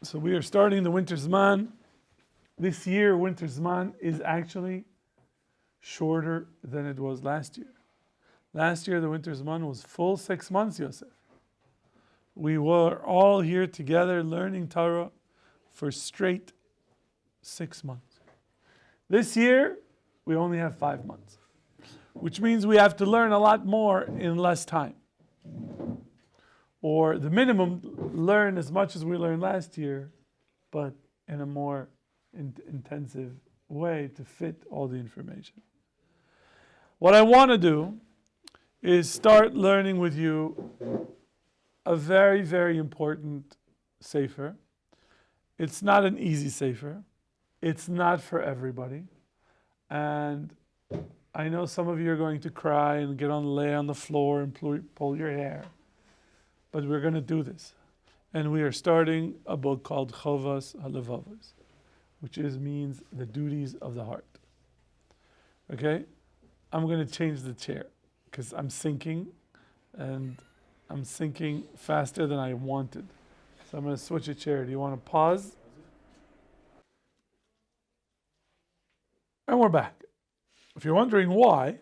So we are starting the winter Zman. This year, winter Zman is actually shorter than it was last year. Last year, the winter Zman was full 6 months, Yosef. We were all here together learning Torah for straight 6 months. This year, we only have 5 months, which means we have to learn a lot more in less time. Or the minimum, learn as much as we learned last year, but in a more intensive way to fit all the information. What I want to do is start learning with you a very, very important sefer. It's not an easy sefer. It's not for everybody. And I know some of you are going to cry and lay on the floor and pull your hair. But we're going to do this. And we are starting a book called Chovos, Halevavos, which means the duties of the heart. Okay? I'm going to change the chair because I'm sinking, and I'm sinking faster than I wanted. So I'm going to switch a chair. Do you want to pause? And we're back. If you're wondering why,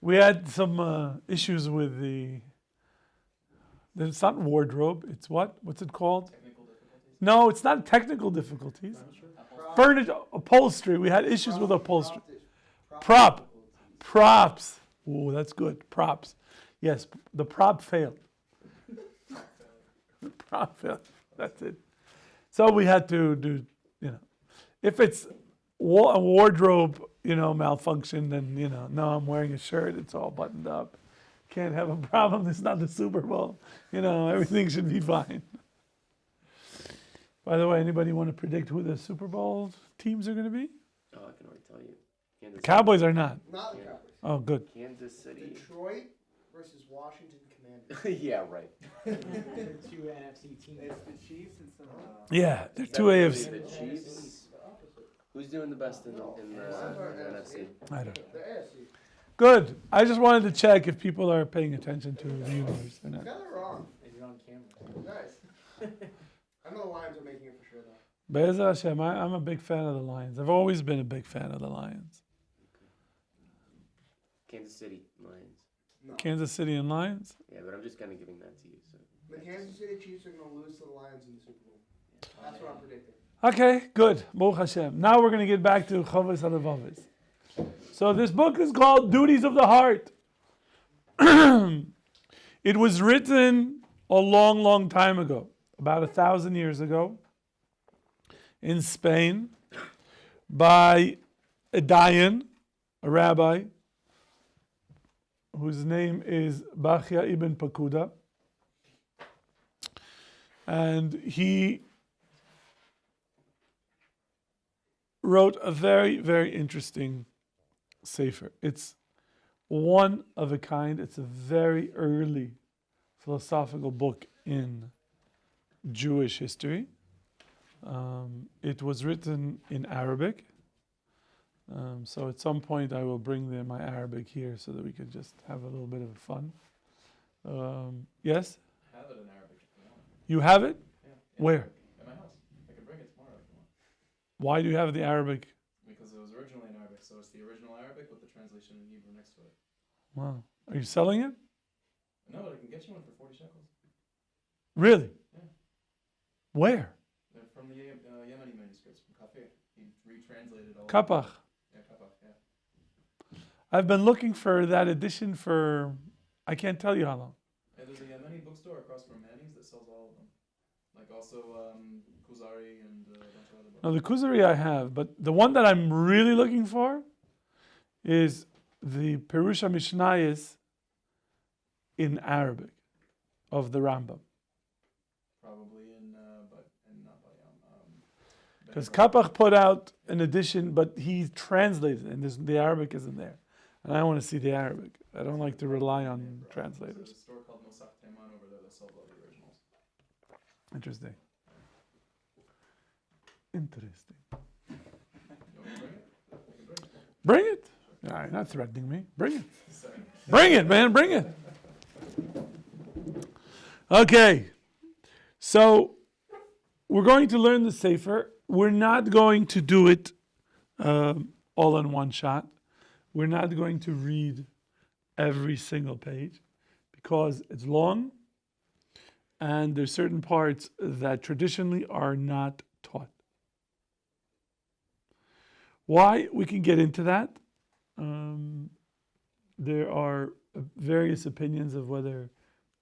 we had some issues with it's not wardrobe, it's what? What's it called? Technical difficulties? No, it's not technical difficulties. Furniture, upholstery. We had issues with upholstery. Props. Oh, that's good. Props. Yes, the prop failed. The prop failed. That's it. So we had to do, if it's a wardrobe, malfunction, then, no, I'm wearing a shirt, it's all buttoned up. Can't have a problem. It's not the Super Bowl. Everything should be fine. By the way, anybody want to predict who the Super Bowl teams are going to be? Oh, I can already tell you. The Cowboys are not. Not the Cowboys. Oh, good. Kansas City. Detroit versus Washington Commanders. Yeah, right. Two NFC teams. It's the Chiefs and some. Yeah, they're Is that two really AFC. The Chiefs. Who's doing the best in the NFC? I don't know. The AFC. Good. I just wanted to check if people are paying attention to the universe or not. No, they're wrong. And you're on camera. Nice. I know the Lions are making it for sure, though. Be'ez Hashem, I'm a big fan of the Lions. I've always been a big fan of the Lions. Kansas City Lions. No. Kansas City and Lions? Yeah, but I'm just kind of giving that to you. So. The Kansas City Chiefs are going to lose to the Lions in the Super Bowl. That's what I'm predicting. Okay, good. Baruch Hashem. Now we're going to get back to Chovos Halevavos. So this book is called Duties of the Heart. It was written a long, long time ago, about 1,000 years ago, in Spain, by a dayan, a rabbi, whose name is Bachya ibn Pakuda. And he wrote a very, very interesting sefer. It's one of a kind. It's a very early philosophical book in Jewish history. It was written in Arabic. So at some point I will bring my Arabic here so that we could just have a little bit of fun. Yes? I have it in Arabic if you want. You have it? Yeah. Where? At my house. I can bring it tomorrow if you want. Why do you have the Arabic? Because it was originally in Arabic, so it's the original Arabic with the translation in Hebrew next to it. Wow. Are you selling it? No, but I can get you one for 40 shekels. Really? Yeah. Where? They're from the Yemeni manuscripts from Kafir. He retranslated all. Kapach. Yeah, Kapach, yeah. I've been looking for that edition for, I can't tell you how long. Yeah, there's a Yemeni bookstore across from Manny's that sells all of them. Like also Kuzari and a bunch of other books. No, the Kuzari I have, but the one that I'm really looking for is the Perusha Mishnayos in Arabic of the Rambam. Probably not by Because Kapach put out an edition, but he translated it, and the Arabic isn't there. And I want to see the Arabic. I don't like to rely on translators. There's a store called Mosaf Taiman over there that sells all the originals. Interesting. Interesting. You want me to bring it? I can bring it. Bring it. All right, not threatening me. Bring it. Sorry. Bring it, man. Bring it. Okay. So we're going to learn the Sefer. We're not going to do it all in one shot. We're not going to read every single page because it's long and there's certain parts that traditionally are not taught. Why? We can get into that. There are various opinions of whether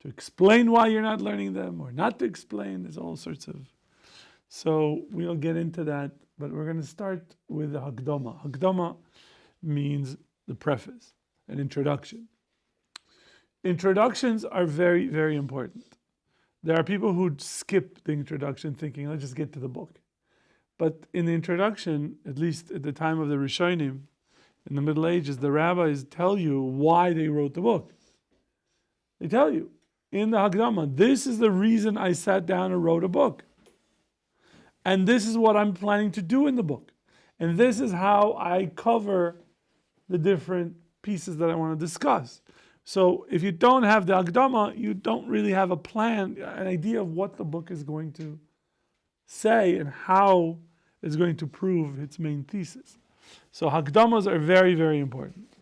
to explain why you're not learning them or not to explain. There's all sorts of... So we'll get into that, but we're going to start with the Hakdama. Hakdama means the preface, an introduction. Introductions are very, very important. There are people who skip the introduction thinking, let's just get to the book. But in the introduction, at least at the time of the Rishonim, in the Middle Ages, the rabbis tell you why they wrote the book. They tell you in the Hakdama, this is the reason I sat down and wrote a book. And this is what I'm planning to do in the book. And this is how I cover the different pieces that I want to discuss. So if you don't have the Hakdama, you don't really have a plan, an idea of what the book is going to say and how it's going to prove its main thesis. So Hakdamas are very, very important.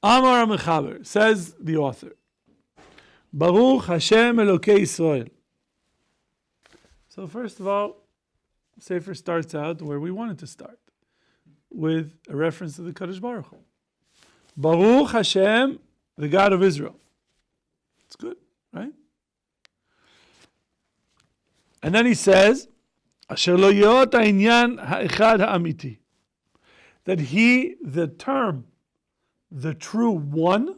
Amar HaMechaber, says the author, Baruch Hashem Elokei Yisrael. So first of all, Sefer starts out where we wanted to start, with a reference to the Kadosh Baruch Hu. Baruch Hashem, the God of Israel. It's good, right? And then he says, Asher lo yot ha'inyan ha'echad ha'amiti. That he, the term, the true one,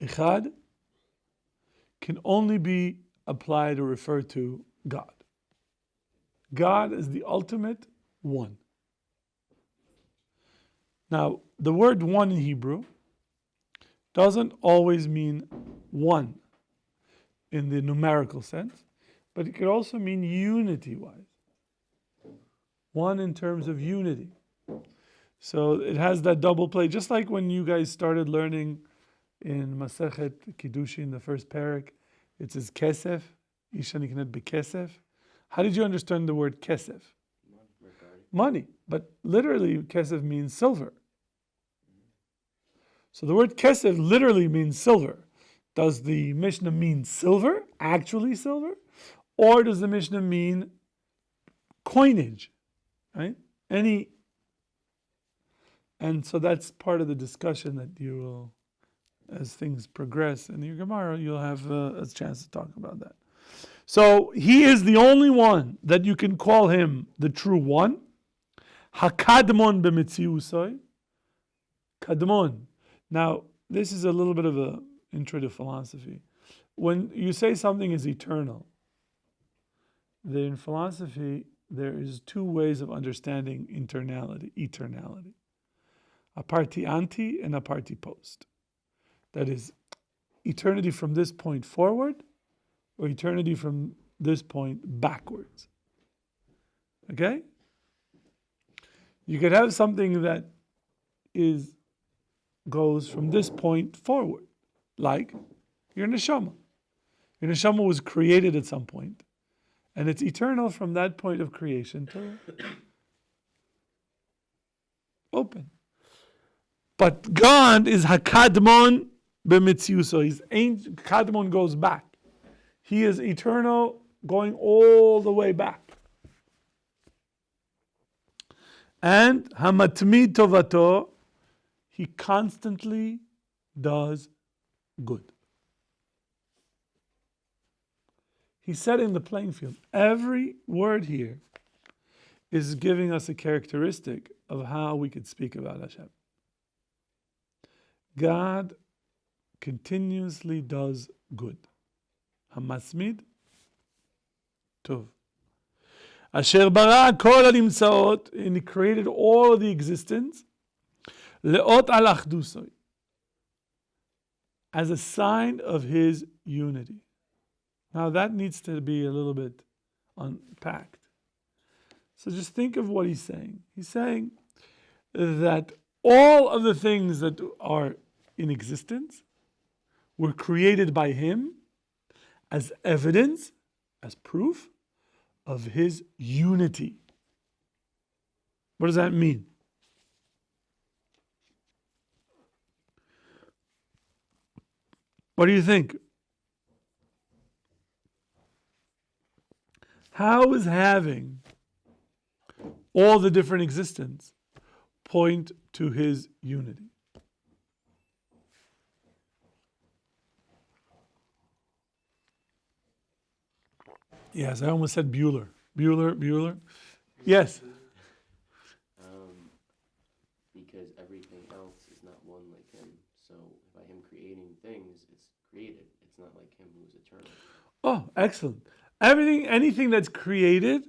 Echad, can only be applied or referred to God. God is the ultimate one. Now, the word one in Hebrew doesn't always mean one in the numerical sense, but it could also mean unity-wise. One in terms of unity. So it has that double play, just like when you guys started learning in Masechet Kiddushin, the first parak, it says kesef, isha niknet bekesef. How did you understand the word kesef? Money. But literally, kesef means silver. So the word kesef literally means silver. Does the Mishnah mean silver, actually silver? Or does the Mishnah mean coinage? Right? And so that's part of the discussion that you will, as things progress in your Gemara, you'll have a chance to talk about that. So he is the only one that you can call him the true one. Hakadmon b'metziusoi. Kadmon. Now, this is a little bit of an intro to philosophy. When you say something is eternal, in philosophy, there is two ways of understanding eternality. A parti ante and a parti post. That is, eternity from this point forward, or eternity from this point backwards. Okay? You could have something that goes from this point forward, like your neshama. Your neshama was created at some point, and it's eternal from that point of creation to open. But God is Hakadmon b'mitziuso. He's ancient. Kadmon goes back. He is eternal, going all the way back. And Hamatmid Tovato, he constantly does good. He's setting the playing field. Every word here is giving us a characteristic of how we could speak about Hashem. God continuously does good. Hamasmid Tov. Asher bara kol hanimtzaot, and he created all of the existence, leot al achdusoi, as a sign of his unity. Now that needs to be a little bit unpacked. So just think of what he's saying. He's saying that all of the things that are in existence were created by him as evidence as proof of his unity. What does that mean? What do you think? How is having all the different existence point to his unity? Yes, I almost said Bueller. Bueller. Yes. Because everything else is not one like him. So by him creating things, it's created. It's not like him who is eternal. Oh, excellent. Anything that's created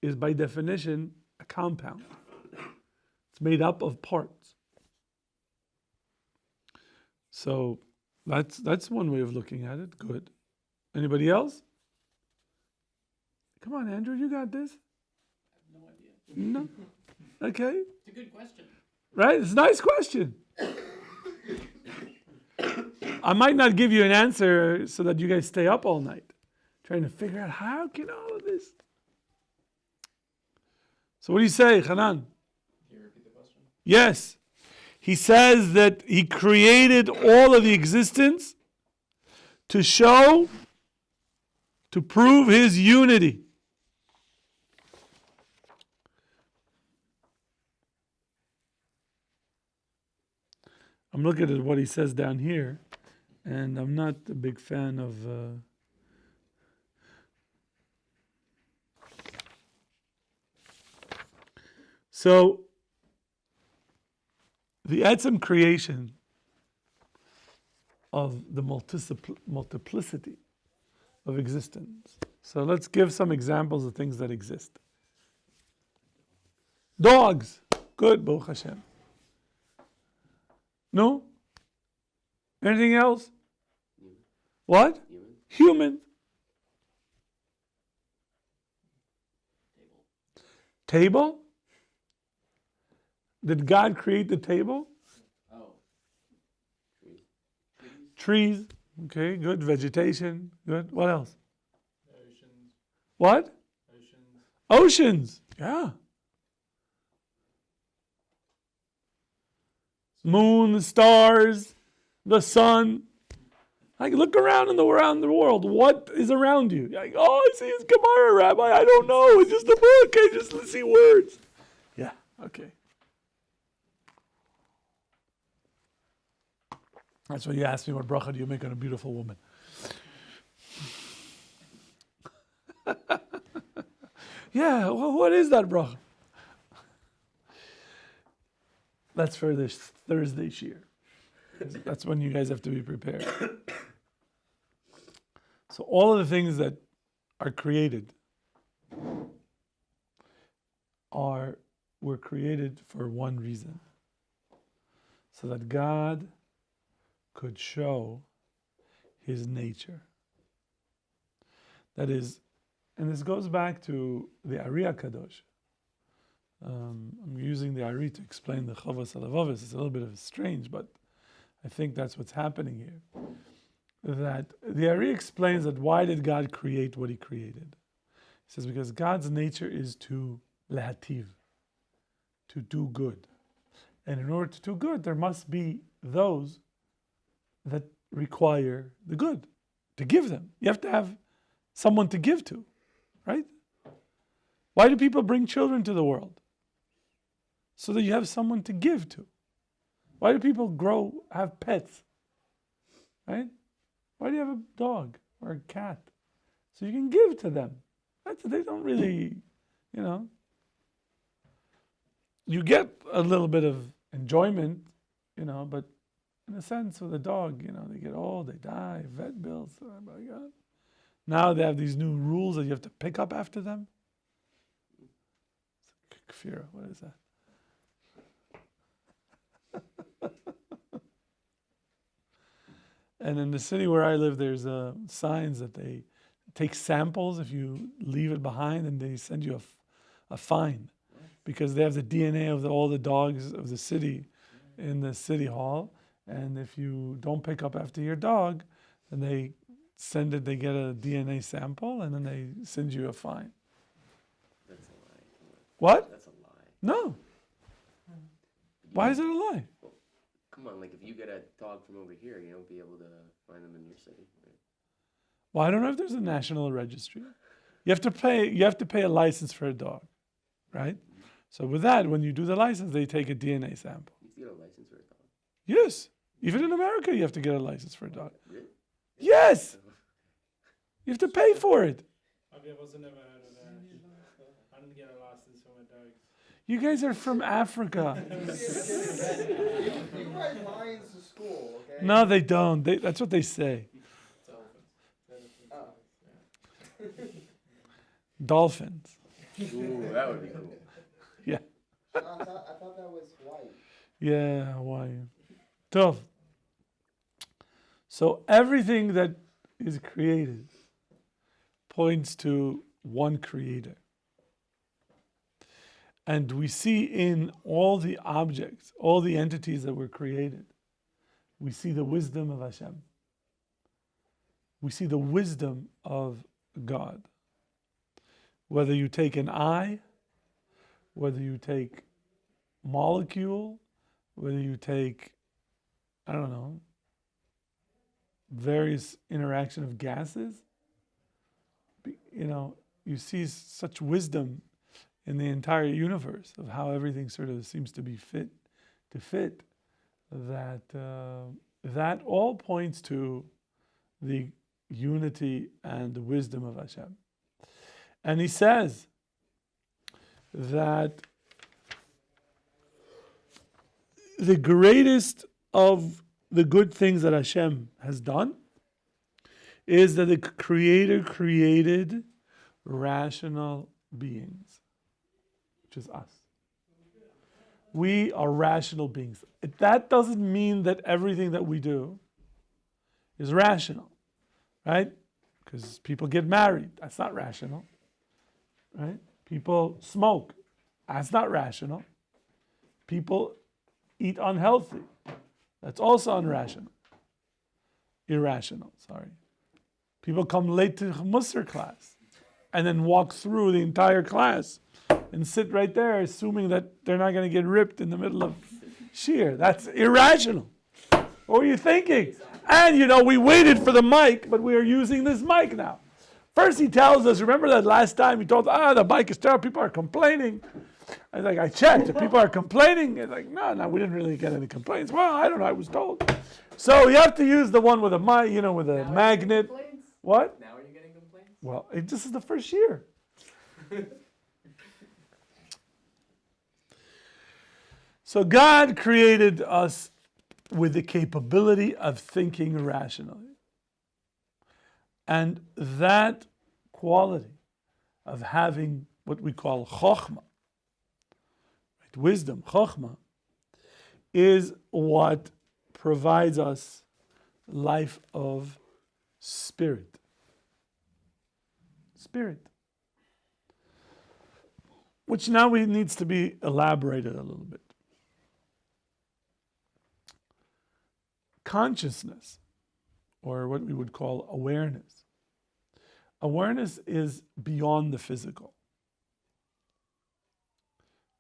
is by definition a compound. It's made up of parts. So that's one way of looking at it. Good. Anybody else? Come on, Andrew, you got this. I have no idea. No? Okay. It's a good question. Right? It's a nice question. I might not give you an answer so that you guys stay up all night trying to figure out how can all of this. So what do you say, Hanan? Can you repeat the question? Yes. He says that he created all of the existence to show, to prove his unity. I'm looking at what he says down here, and I'm not a big fan of... So, the Etzem creation of the multiplicity of existence. So let's give some examples of things that exist. Dogs. Good, Baruch Hashem. No? Anything else? What? Human. Table? Did God create the table? Oh. Trees. Okay, good. Vegetation. Good. What else? Oceans. What? Oceans. Oceans. Yeah. Moon, the stars, the sun. Like, look around around the world. What is around you? You're like, oh, I see it's Gemara, Rabbi. I don't know. It's just a book. I just see words. Yeah. Okay. That's why you asked me what bracha do you make on a beautiful woman. Yeah, well, what is that bracha? That's for this Thursday shiur. That's when you guys have to be prepared. So all of the things that are created were created for one reason. So that God could show his nature. That is, and this goes back to the Ari Kadosh. I'm using the Ari to explain the Chovos Halevavos. It's a little bit of strange, but I think that's what's happening here. That the Ari explains that why did God create what he created? He says because God's nature is to lehativ, to do good. And in order to do good, there must be those that require the good, to give them. You have to have someone to give to, right? Why do people bring children to the world? So that you have someone to give to. Why do people have pets? Right? Why do you have a dog or a cat? So you can give to them. They don't really, you get a little bit of enjoyment, but in a sense with a dog, they get old, they die, vet bills, oh my God. Now they have these new rules that you have to pick up after them. Kfira, what is that? And in the city where I live, there's signs that they take samples if you leave it behind, and they send you a fine because they have the DNA of all the dogs of the city in the city hall. And if you don't pick up after your dog, then they send it, they get a DNA sample, and then they send you a fine. That's a lie. Come on. What? That's a lie. No. Why is it a lie? Come on, like if you get a dog from over here, you don't be able to find them in your city. Right? Well, I don't know if there's a national registry. You have to pay a license for a dog, right? So with that, when you do the license, they take a DNA sample. You have to get a license for a dog. Yes. Even in America, you have to get a license for a dog. Really? Yes. You have to pay for it. Okay, I was never heard of that. I didn't get a license for my dogs. You guys are from Africa. You ride lions to school, okay? No, they don't. That's what they say. It's elephants. Oh. Dolphins. Ooh, that would be cool. I thought that was white. Yeah, Hawaii. Tough. So everything that is created points to one creator. And we see in all the objects, all the entities that were created, we see the wisdom of Hashem. We see the wisdom of God. Whether you take an eye, whether you take molecule, whether you take, I don't know, various interaction of gases, you see such wisdom in the entire universe of how everything sort of seems to be fit that that all points to the unity and the wisdom of Hashem. And he says that the greatest of the good things that Hashem has done is that the Creator created rational beings, which is us. We are rational beings. That doesn't mean that everything that we do is rational, right? Because people get married. That's not rational, right? People smoke. That's not rational. People eat unhealthy. That's also irrational, sorry. People come late to Musar class and then walk through the entire class and sit right there assuming that they're not going to get ripped in the middle of Shir. That's irrational. What were you thinking? And we waited for the mic, but we are using this mic now. First he tells us, remember that last time he told us, the mic is terrible, people are complaining. I was like, I checked, if people are complaining. It's like, no, we didn't really get any complaints. Well, I don't know, I was told. So you have to use the one with a mic, with a magnet. What? Now are you getting complaints? Well, this is the first year. So God created us with the capability of thinking rationally. And that quality of having what we call chokhmah, right? Wisdom, chokhmah, is what provides us life of spirit. Spirit. Which now needs to be elaborated a little bit. Consciousness, or what we would call awareness. Awareness is beyond the physical.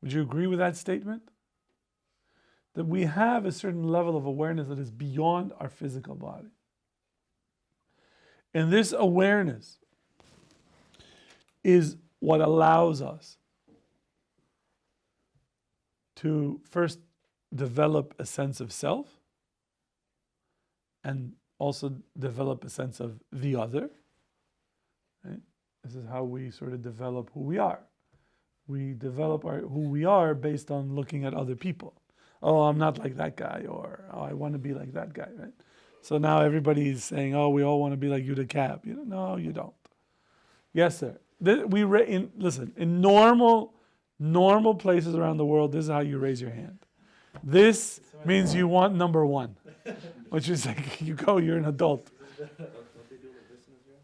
Would you agree with that statement? That we have a certain level of awareness that is beyond our physical body. And this awareness is what allows us to first develop a sense of self and also develop a sense of the other. Right? This is how we sort of develop who we are. We develop who we are based on looking at other people. Oh, I'm not like that guy, or oh, I want to be like that guy, right? So now everybody's saying, oh, we all want to be like Yuda Cap. No, you don't. Yes, sir. Listen, in normal places around the world, this is how you raise your hand. This means you want number one, which is like you're an adult. Don't they do like this in Israel?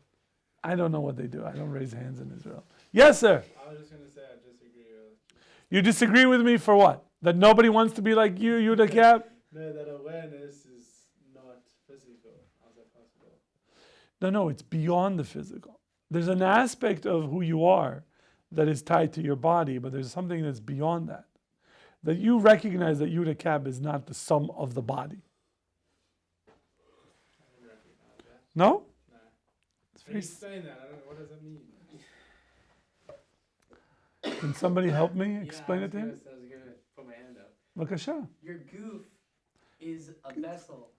I don't know what they do. I don't raise hands in Israel. Yes, sir. I was just going to say I disagree. You disagree with me for what? That nobody wants to be like you, Yuda Cap? No, that awareness is not physical. How's that possible? No, it's beyond the physical. There's an aspect of who you are that is tied to your body, but there's something that's beyond that. That you recognize that Yuda Kab is not the sum of the body. I didn't recognize that. No? Nah. It's Can very you explain that? I don't know. What does that mean? Can somebody help me explain it to him? I was gonna put my hand up. Bakasha. Your goof is a vessel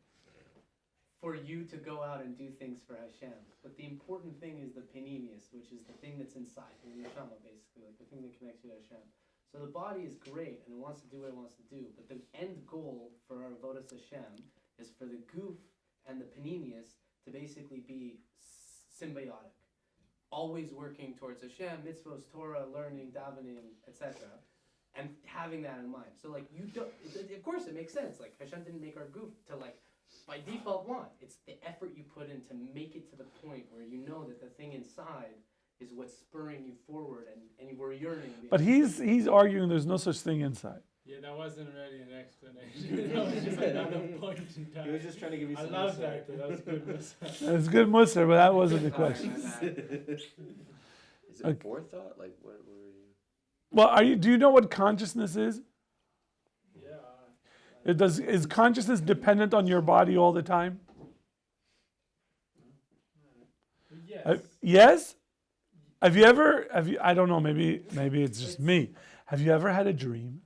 for you to go out and do things for Hashem. But the important thing is the panemius, which is the thing that's inside, the neshama, basically, like the thing that connects you to Hashem. So the body is great and it wants to do what it wants to do, but the end goal for our avodas Hashem is for the goof and the panemius to basically be symbiotic, always working towards Hashem, mitzvos, Torah, learning, davening, etc., and having that in mind. So like you don't, of course it makes sense. Like Hashem didn't make our goof to like by default want. It's the effort you put in to make it to the point where you know that the thing inside is what's spurring you forward and you were yearning. But he's arguing there's no such thing inside. Yeah, that wasn't really an explanation. That was just another point in time. He was just trying to give you I some love insight. that. That was good. It's good Musar, but that wasn't the Sorry, question. my bad. Is it Okay. forethought? Like, what were you? Well, do you know what consciousness is? Yeah. Is consciousness dependent on your body all the time? Yes. Yes? Have you, I don't know, maybe it's just me. Have you ever had a dream?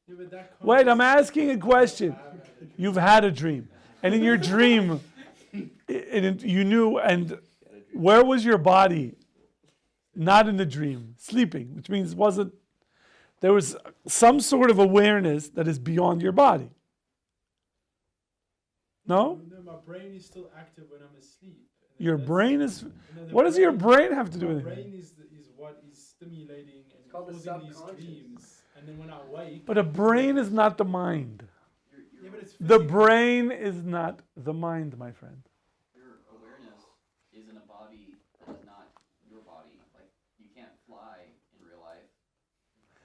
Yeah, but that Wait, I'm concept- asking a question. You've had a dream. And in your dream, you knew, and where was your body? Not in the dream, sleeping, which means there was some sort of awareness that is beyond your body. No? No, my brain is still active when I'm asleep. Your That's- brain is, the what does your brain have to do My with it? brain is what is stimulating and called the causing these subconscious. dreams. And then when I wake... But a brain is not the mind. Yeah, but it's The physical. brain is not the mind, my friend. Your awareness is in a body that is not your body. Like, you can't fly in real life,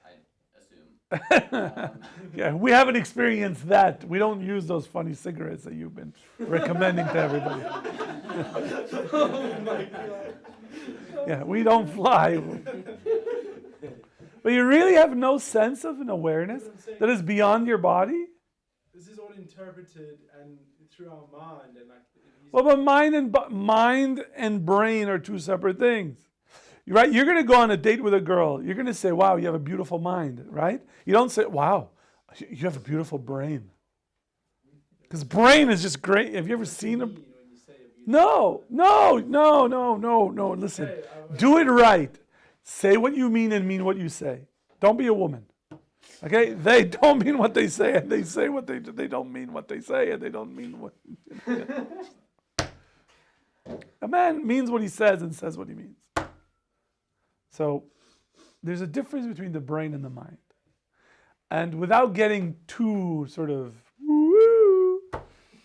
I assume. Yeah, we haven't experienced that. We don't use those funny cigarettes that you've been recommending to everybody. Yeah, we don't fly. But you really have no sense of an awareness that is beyond your body? This is all interpreted and through our mind and like... these- Well, but mind and brain are two separate things. Right? You're going to go on a date with a girl. You're going to say, wow, you have a beautiful mind, right? You don't say, wow, you have a beautiful brain. Because brain is just great. Have you ever seen a... When you say a beautiful- No. Listen, Okay, do it right. Say what you mean and mean what you say. Don't be a woman. Okay? They don't mean what they say, and they say what they do. They don't mean what they say, and they don't mean what... A man means what he says and says what he means. So there's a difference between the brain and the mind. And without getting too sort of woo,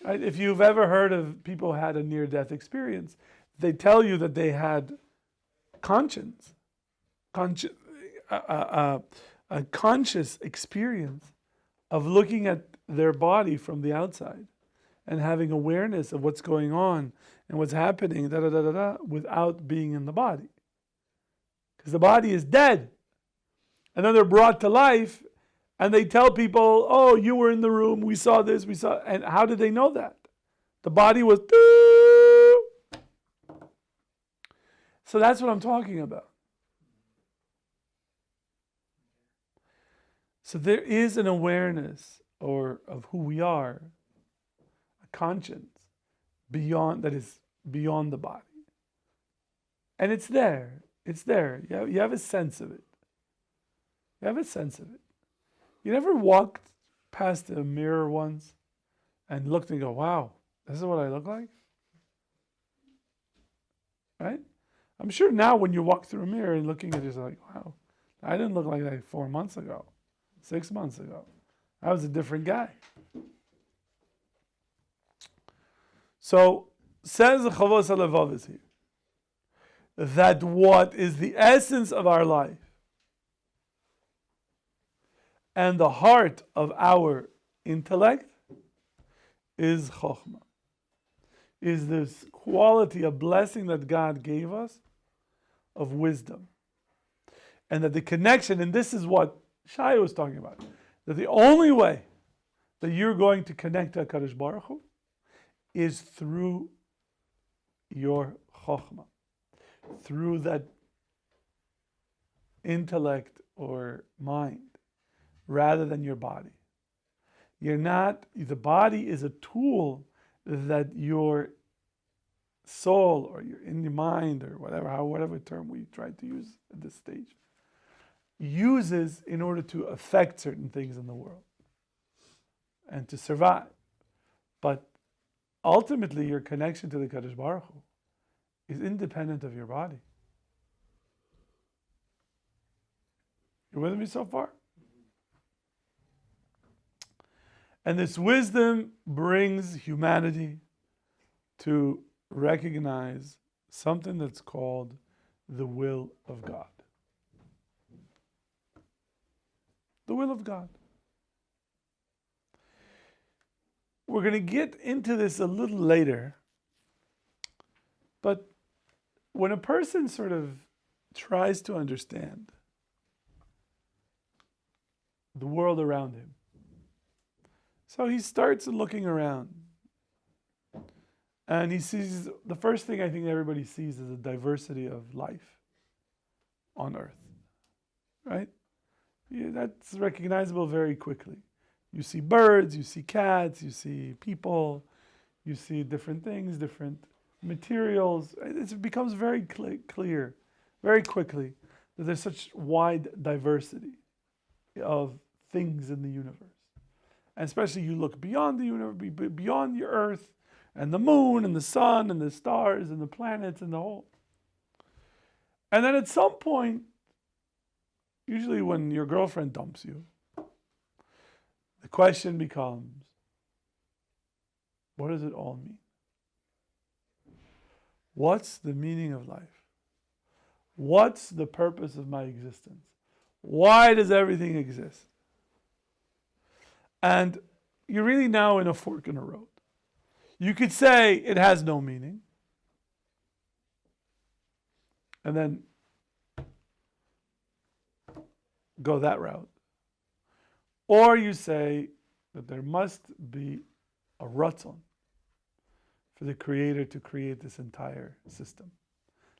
right, if you've ever heard of people who had a near-death experience, they tell you that they had a conscious experience of looking at their body from the outside and having awareness of what's going on and what's happening, without being in the body. Because the body is dead. And then they're brought to life and they tell people, oh, you were in the room, we saw this, we saw... And how did they know that? The body was... So that's what I'm talking about. So there is an awareness of who we are, a conscience that is beyond the body. And it's there. It's there. You have a sense of it. You have a sense of it. You never walked past a mirror once and looked and go, wow, this is what I look like? Right? I'm sure now when you walk through a mirror and looking at it, you're like, wow, I didn't look like that 4 months ago, 6 months ago. I was a different guy. So, says the Chovos Halevavos here, that what is the essence of our life and the heart of our intellect is Chokhmah. is this quality, a blessing that God gave us of wisdom. And that the connection, and this is what Shai was talking about, that the only way that you're going to connect to HaKadosh Baruch Hu is through your chokhmah, through that intellect or mind, rather than your body. The body is a tool that your soul or your in your mind or whatever term we try to use at this stage, uses in order to affect certain things in the world and to survive. But ultimately, your connection to the Kadosh Baruch Hu is independent of your body. You with me so far? And this wisdom brings humanity to recognize something that's called the will of God. The will of God. We're going to get into this a little later, but when a person sort of tries to understand the world around him, so he starts looking around and he sees, the first thing I think everybody sees is the diversity of life on earth, right? Yeah, that's recognizable very quickly. You see birds, you see cats, you see people, you see different things, different materials. It becomes very clear very quickly that there's such wide diversity of things in the universe. And especially you look beyond the universe, beyond your earth, and the moon, and the sun, and the stars, and the planets, and the whole. And then at some point, usually when your girlfriend dumps you, the question becomes, what does it all mean? What's the meaning of life? What's the purpose of my existence? Why does everything exist? And you're really now in a fork in the road. You could say it has no meaning, and then go that route. Or you say that there must be a ratzon for the Creator to create this entire system.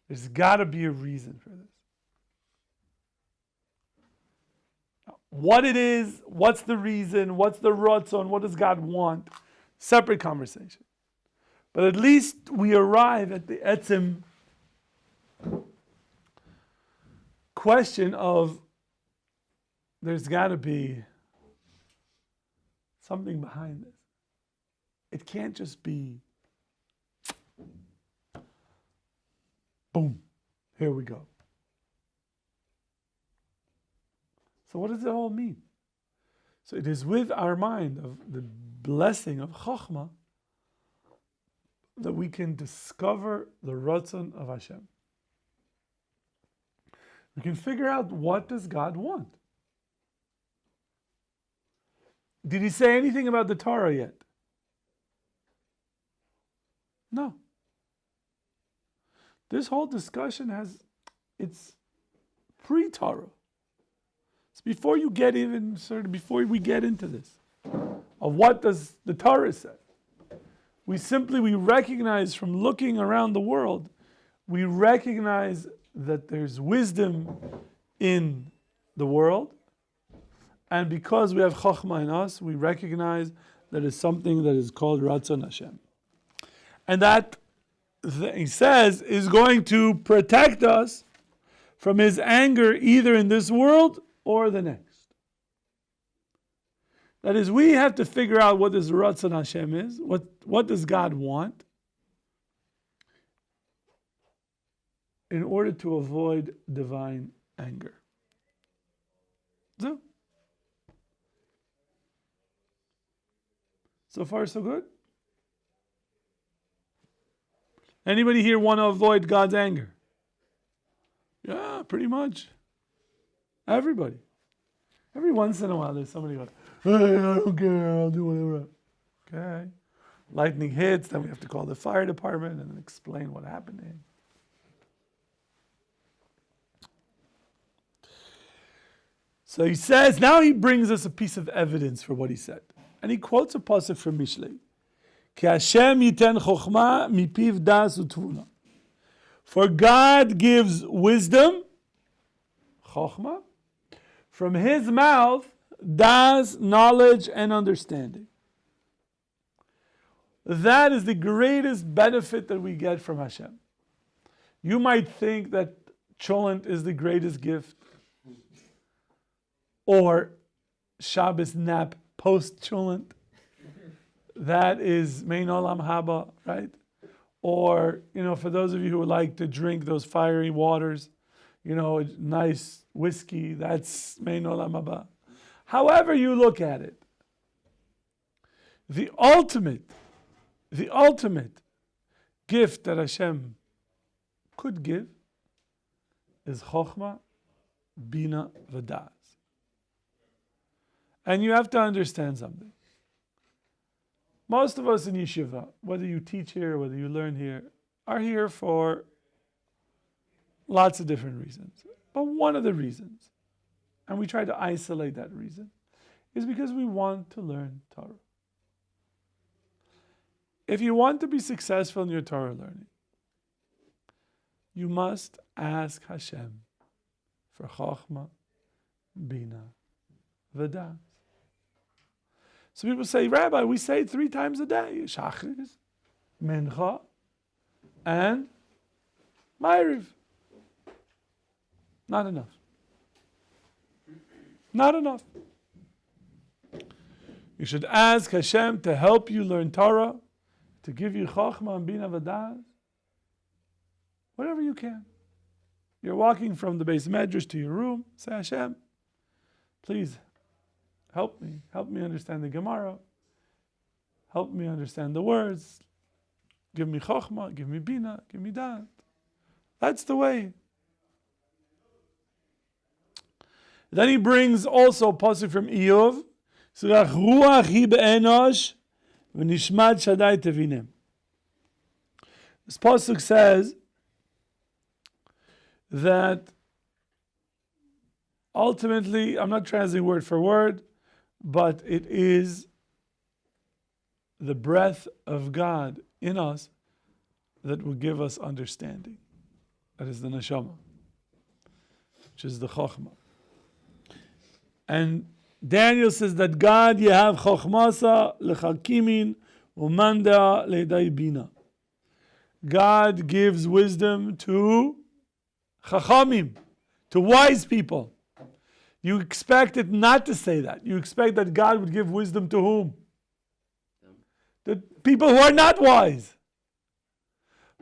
There's got to be a reason for this. Now, what it is, what's the reason, what's the ratzon, what does God want? Separate conversation. But at least we arrive at the etzem question of there's got to be something behind this. It can't just be, boom, here we go. So what does it all mean? So it is with our mind of the blessing of Chokhmah that we can discover the Ratzon of Hashem. We can figure out, what does God want? Did he say anything about the Torah yet? No. This whole discussion it's pre-Torah. It's before we get into this, of what does the Torah say. We recognize from looking around the world, we recognize that there's wisdom in the world, and because we have Chokhmah in us, we recognize that it's something that is called Ratzon Hashem. And that, he says, is going to protect us from his anger either in this world or the next. That is, we have to figure out what this Ratzon Hashem is, what does God want, in order to avoid divine anger. So far, so good? Anybody here want to avoid God's anger? Yeah, pretty much. Everybody. Every once in a while, there's somebody going, hey, I don't care, I'll do whatever. Okay. lightning hits, then we have to call the fire department and then explain what happened. So he says, now he brings us a piece of evidence for what he said. And he quotes a pasuk from Mishlei. Ki Hashem yiten chokhmah mipiv das utvuna. For God gives wisdom, chokhmah, from his mouth, das, knowledge and understanding. That is the greatest benefit that we get from Hashem. You might think that cholent is the greatest gift, or Shabbos nap post-cholent. That is mein olam haba, right? Or, for those of you who would like to drink those fiery waters, nice whiskey, that's mein olam haba. However you look at it, the ultimate gift that Hashem could give is chokhmah, bina, v'das. And you have to understand something. Most of us in yeshiva, whether you teach here, whether you learn here, are here for lots of different reasons. But one of the reasons, and we try to isolate that reason, is because we want to learn Torah. If you want to be successful in your Torah learning, you must ask Hashem for chokhmah, bina, v'das. So people say, Rabbi, we say it 3 times a day. Shachris, Mincha, and Ma'ariv. Not enough. Not enough. You should ask Hashem to help you learn Torah, to give you Chokhmah and Bina V'das, whatever you can. You're walking from the Beis Medrash to your room, say, Hashem, please, help me understand the Gemara. Help me understand the words. Give me chokhmah, give me bina, give me that. That's the way. Then he brings also a pasuk from Iyov. Surach ruach hi be'enosh v'nishmat shadai tevinem. This pasuk says that ultimately, I'm not translating word for word, but it is the breath of God in us that will give us understanding. That is the neshama, which is the chokhmah. And Daniel says that God yehav chokhmasa lechakimin umanda leidai bina. God gives wisdom to chachamim, to wise people. You expect it not to say that. You expect that God would give wisdom to whom? The people who are not wise.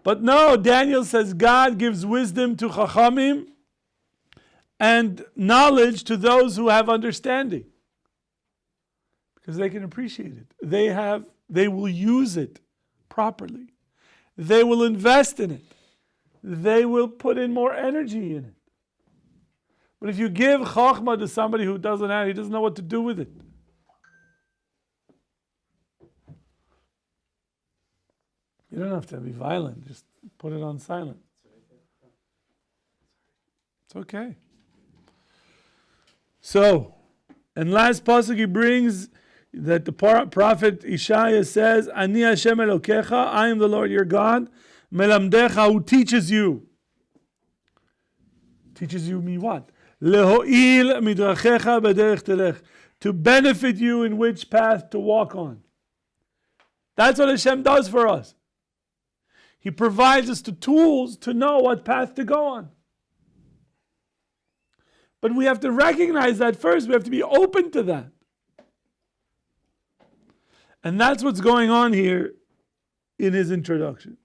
But no, Daniel says God gives wisdom to chachamim and knowledge to those who have understanding. Because they can appreciate it. They will use it properly. They will invest in it. They will put in more energy in it. But if you give chokhmah to somebody who doesn't have, he doesn't know what to do with it. You don't have to be violent. Just put it on silent. It's okay. So, and last pasuk he brings that the prophet Ishaya says, Ani Hashem Elokecha, I am the Lord your God, Melamdecha, who teaches you. Teaches you me what? Leho'il midrachecha b'derech telech, to benefit you in which path to walk on. That's what Hashem does for us. He provides us the tools to know what path to go on. But we have to recognize that first. We have to be open to that. And that's what's going on here in his introduction.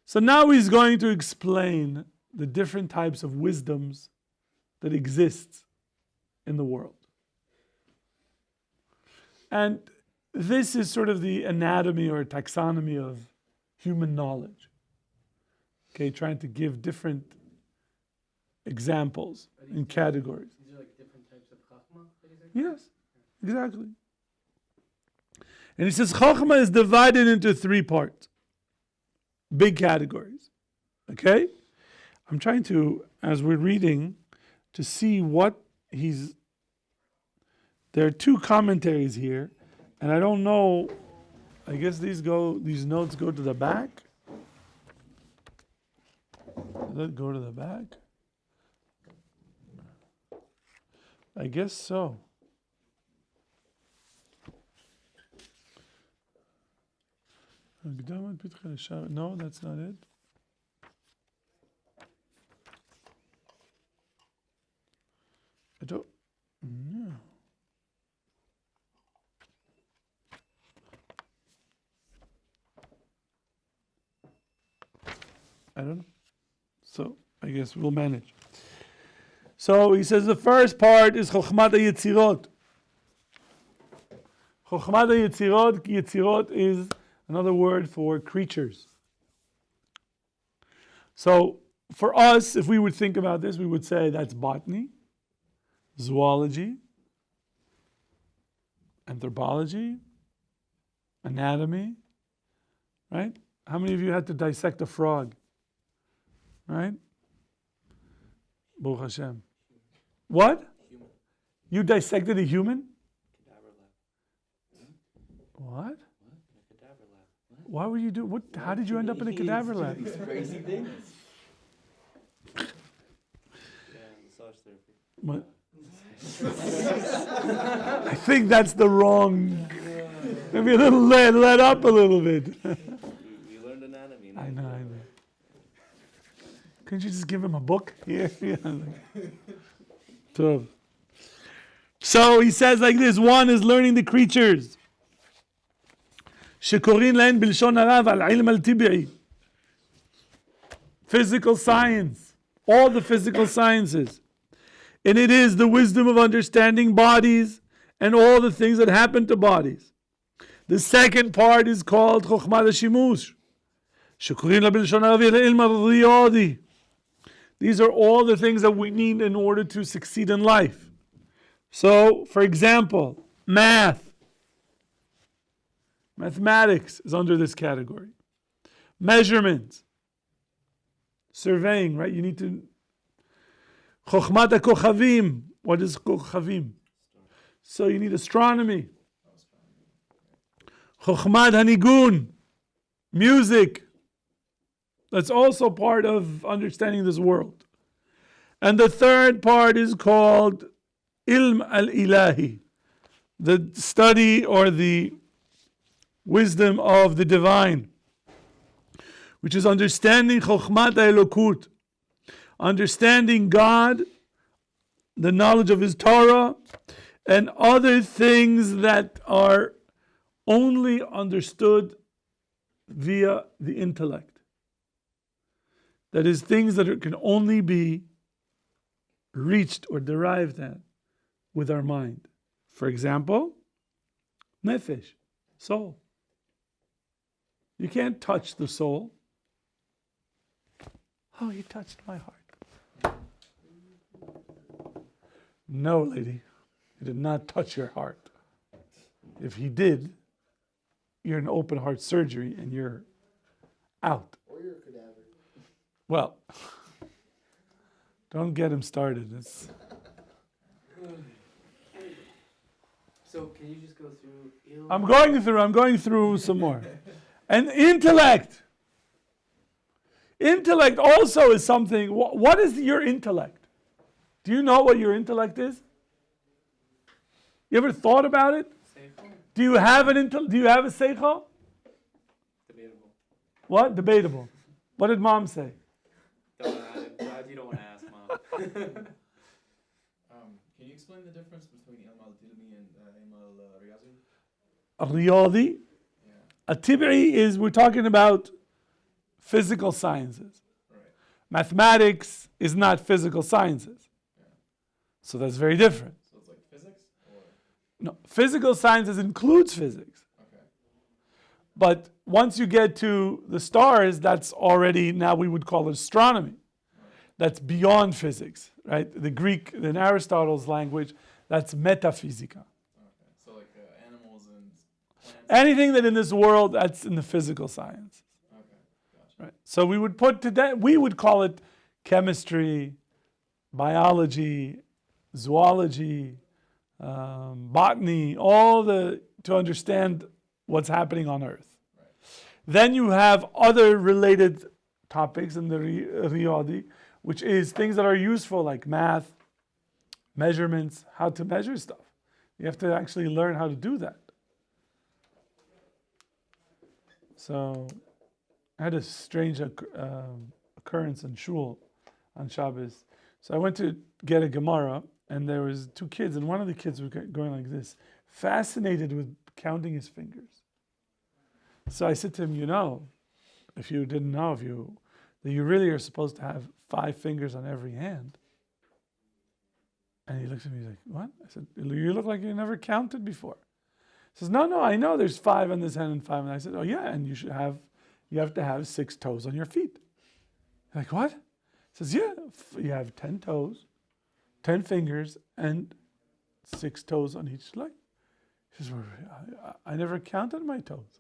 So now he's going to explain the different types of wisdoms that exist in the world. And this is sort of the anatomy or taxonomy of human knowledge. Okay, trying to give different examples in categories. These are like different types of chachma? Yes, exactly. And he says Chokhmah is divided into three parts, big categories. Okay? I'm trying to, as we're reading, to see what he's... There are two commentaries here, and I don't know, I guess these notes go to the back. Does that go to the back? I guess so. No, that's not it. I don't. No. I don't know. So I guess we'll manage. So he says the first part is Chokhmat HaYetzirot. Chokhmat HaYetzirot, Yetzirot is another word for creatures. So for us, if we would think about this, we would say that's botany, zoology, anthropology, anatomy, right? How many of you had to dissect a frog? Right? Baruch Hashem. What? Human. You dissected a human? Cadaver lab. What? What? In a cadaver lab. What? Why were you do? What? How did you end up in a cadaver lab? These crazy things. Yeah, massage therapy. What? I think that's the wrong. Maybe a little let up a little bit. We learned anatomy. I know. Couldn't you just give him a book here? Yeah. So he says like this: one is learning the creatures. שקוראים להן בלשון הרב על עילם al-tibi'i. Physical science, all the physical sciences. And it is the wisdom of understanding bodies and all the things that happen to bodies. The second part is called חוכמת השימוש. שקוראים לה בלשון הרב עילם al-riyadi. These are all the things that we need in order to succeed in life. So, for example, mathematics is under this category. Measurements, surveying, right? You need to... Chokhmat HaKochavim. What is Kochavim? So you need astronomy. Chokhmat HaNigun. Music. That's also part of understanding this world. And the third part is called Ilm al-Ilahi, the study or the wisdom of the divine, which is understanding Chokhmat HaElokut, understanding God, the knowledge of His Torah, and other things that are only understood via the intellect. That is, things that can only be reached or derived at with our mind. For example, nefesh, soul. You can't touch the soul. Oh, he touched my heart. No, lady, he did not touch your heart. If he did, you're in open heart surgery and you're out. Or you're a cadaver. Well, don't get him started. So can you just go through? I'm going through some more. And intellect. Intellect also is something. What is your intellect? Do you know what your intellect is? You ever thought about it? Seichel? Do you have an Do you have a seichel? Debatable. What? Debatable. What did mom say? You don't want to ask, Mom. Can you explain the difference between ilm al-tilmi and ilm al-riyazi? Riyadi. Yeah. A tib'i is, we're talking about physical sciences. Right. Mathematics is not physical sciences. Yeah. So that's very different. So it's like physics? Or No, physical sciences includes physics. okay. But once you get to the stars, that's already, now we would call it astronomy. That's beyond physics, right? The Greek, in Aristotle's language, that's metaphysica. Okay. So like animals and Anything that in this world, that's in the physical science. Okay, gotcha. Right. So we would we would call it chemistry, biology, zoology, botany, to understand what's happening on Earth. Right. Then you have other related topics in the Riyadi, which is things that are useful like math, measurements, how to measure stuff. You have to actually learn how to do that. So I had a strange occurrence in shul on Shabbos. So I went to get a Gemara, and there was two kids, and one of the kids was going like this, fascinated with counting his fingers. So I said to him, if you didn't know, that you really are supposed to have 5 fingers on every hand. And he looks at me, he's like, what? I said, you look like you never counted before. He says, no, I know there's 5 on this hand and 5. And I said, oh yeah, and you have to have 6 toes on your feet. He's like, what? He says, yeah, you have 10 toes, 10 fingers, and 6 toes on each leg. He says, well, I never counted my toes.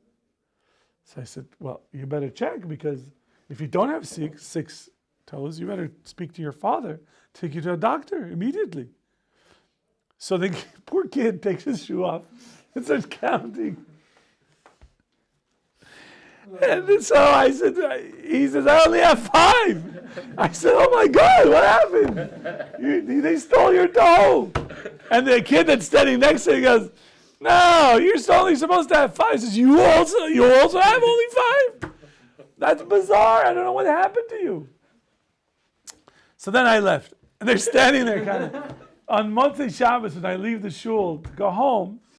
So I said, well, you better check, because if you don't have 6 toes, you better speak to your father, take you to a doctor immediately. So the poor kid takes his shoe off and starts counting. And so he says, I only have 5. I said, oh my God, what happened? They stole your toe. And the kid that's standing next to him goes, no, you're only supposed to have 5. He says, you also have only 5? That's bizarre. I don't know what happened to you. So then I left. And they're standing there kind of. On Motzei Shabbos, when I leave the shul to go home,